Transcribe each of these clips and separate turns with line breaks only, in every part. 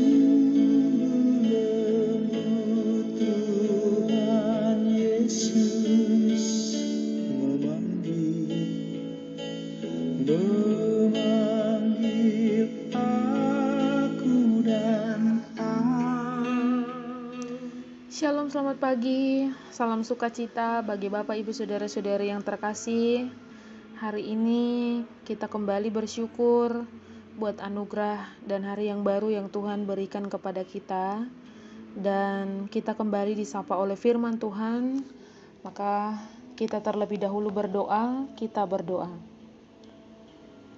Tuhan Yesus memanggil aku dan
Shalom, selamat pagi, salam sukacita bagi Bapak Ibu Saudara-saudari yang terkasih. Hari ini kita kembali bersyukur buat anugerah dan hari yang baru yang Tuhan berikan kepada kita. Dan kita kembali disapa oleh firman Tuhan. Maka kita terlebih dahulu berdoa, kita berdoa.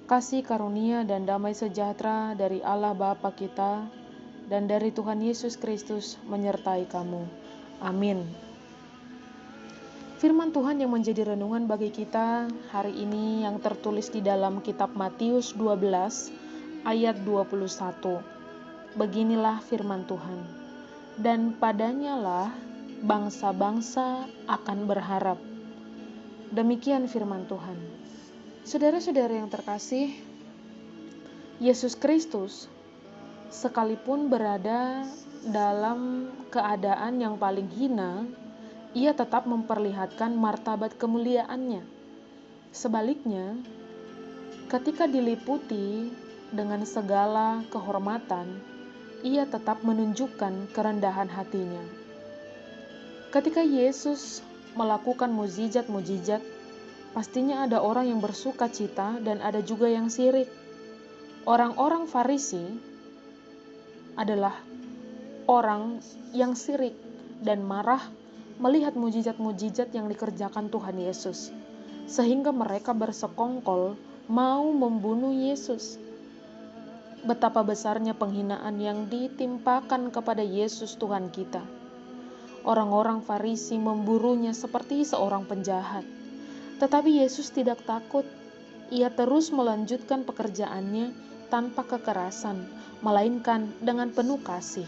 Kasih karunia dan damai sejahtera dari Allah Bapa kita dan dari Tuhan Yesus Kristus menyertai kamu. Amin. Firman Tuhan yang menjadi renungan bagi kita hari ini yang tertulis di dalam kitab Matius 12 ayat 21. Beginilah firman Tuhan. Dan padanyalah bangsa-bangsa akan berharap. Demikian firman Tuhan. Saudara-saudara yang terkasih, Yesus Kristus sekalipun berada dalam keadaan yang paling hina, ia tetap memperlihatkan martabat kemuliaannya. Sebaliknya, ketika diliputi dengan segala kehormatan, ia tetap menunjukkan kerendahan hatinya. Ketika Yesus melakukan mukjizat-mukjizat, pastinya ada orang yang bersuka cita dan ada juga yang sirik. Orang-orang Farisi adalah orang yang sirik dan marah melihat mukjizat-mukjizat yang dikerjakan Tuhan Yesus, sehingga mereka bersekongkol mau membunuh Yesus. Betapa besarnya penghinaan yang ditimpakan kepada Yesus Tuhan kita. Orang-orang Farisi memburunya seperti seorang penjahat, tetapi Yesus tidak takut. Ia terus melanjutkan pekerjaannya tanpa kekerasan, melainkan dengan penuh kasih.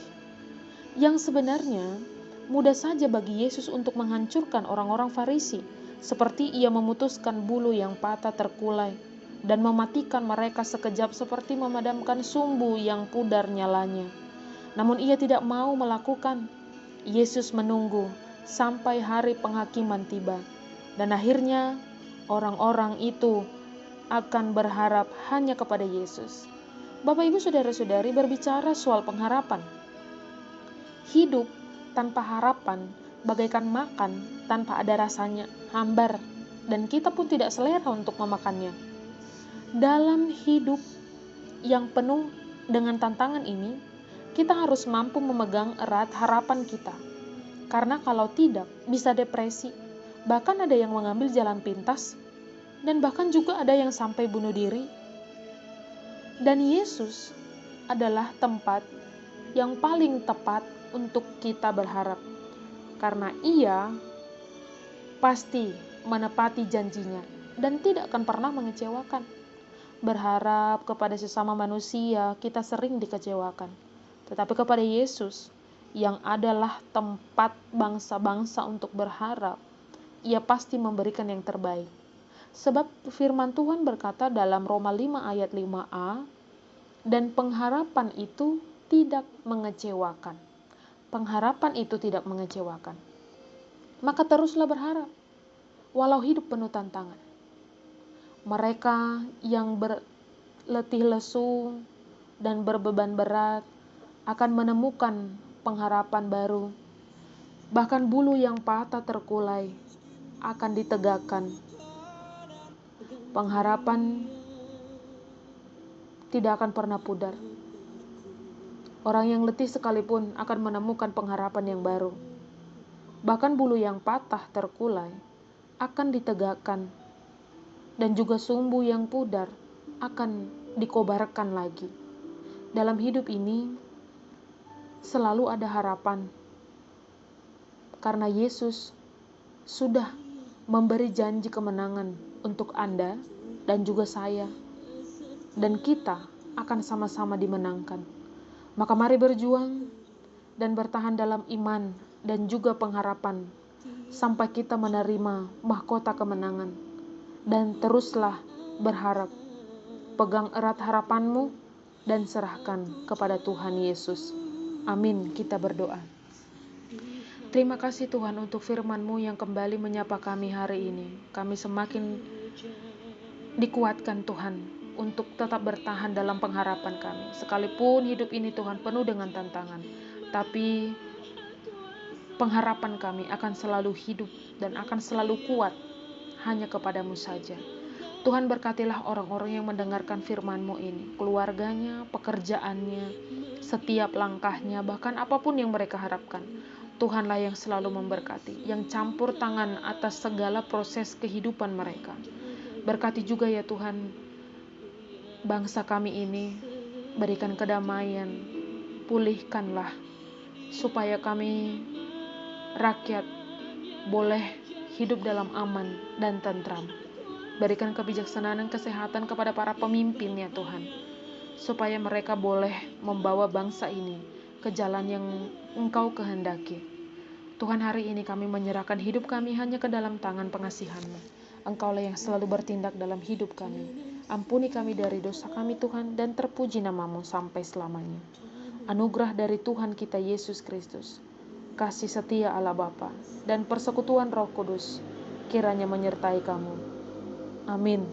Yang sebenarnya mudah saja bagi Yesus untuk menghancurkan orang-orang Farisi, seperti ia memutuskan bulu yang patah terkulai dan mematikan mereka sekejap seperti memadamkan sumbu yang pudar nyalanya. Namun ia tidak mau melakukan. Yesus menunggu sampai hari penghakiman tiba, dan akhirnya orang-orang itu akan berharap hanya kepada Yesus. Bapak Ibu Saudara-saudari, berbicara soal pengharapan. Hidup tanpa harapan bagaikan makan tanpa ada rasanya, hambar, dan kita pun tidak selera untuk memakannya. Dalam hidup yang penuh dengan tantangan ini, kita harus mampu memegang erat harapan kita. Karena kalau tidak, bisa depresi. Bahkan ada yang mengambil jalan pintas, dan bahkan juga ada yang sampai bunuh diri. Dan Yesus adalah tempat yang paling tepat untuk kita berharap, karena ia pasti menepati janjinya dan tidak akan pernah mengecewakan. Berharap kepada sesama manusia, kita sering dikecewakan. Tetapi kepada Yesus, yang adalah tempat bangsa-bangsa untuk berharap, ia pasti memberikan yang terbaik. Sebab firman Tuhan berkata dalam Roma 5 ayat 5a, dan pengharapan itu tidak mengecewakan. Pengharapan itu tidak mengecewakan. Maka teruslah berharap, walau hidup penuh tantangan. Mereka yang berletih lesu dan berbeban berat akan menemukan pengharapan baru. Bahkan bulu yang patah terkulai akan ditegakkan. Pengharapan tidak akan pernah pudar. Orang yang letih sekalipun akan menemukan pengharapan yang baru. Bahkan bulu yang patah terkulai akan ditegakkan, dan juga sumbu yang pudar akan dikobarkan lagi. Dalam hidup ini selalu ada harapan, karena Yesus sudah memberi janji kemenangan untuk Anda dan juga saya, dan kita akan sama-sama dimenangkan. Maka mari berjuang dan bertahan dalam iman dan juga pengharapan sampai kita menerima mahkota kemenangan. Dan teruslah berharap. Pegang erat harapanmu dan serahkan kepada Tuhan Yesus. Amin. Kita berdoa. Terima kasih Tuhan untuk firman-Mu yang kembali menyapa kami hari ini. Kami semakin dikuatkan Tuhan untuk tetap bertahan dalam pengharapan kami. Sekalipun hidup ini Tuhan penuh dengan tantangan, tapi pengharapan kami akan selalu hidup dan akan selalu kuat hanya kepadamu saja. Tuhan berkatilah orang-orang yang mendengarkan firman-Mu ini, keluarganya, pekerjaannya, setiap langkahnya, bahkan apapun yang mereka harapkan. Tuhanlah yang selalu memberkati, yang campur tangan atas segala proses kehidupan mereka. Berkati juga ya Tuhan, bangsa kami ini, berikan kedamaian, pulihkanlah, supaya kami rakyat boleh hidup dalam aman dan tentram. Berikan kebijaksanaan dan kesehatan kepada para pemimpin ya Tuhan, supaya mereka boleh membawa bangsa ini ke jalan yang Engkau kehendaki. Tuhan, hari ini kami menyerahkan hidup kami hanya ke dalam tangan pengasihan-Mu. Engkaulah yang selalu bertindak dalam hidup kami. Ampuni kami dari dosa kami Tuhan, dan terpuji nama-Mu sampai selamanya. Anugerah dari Tuhan kita Yesus Kristus, kasih setia Allah Bapa, dan persekutuan Roh Kudus kiranya menyertai kamu. Amin.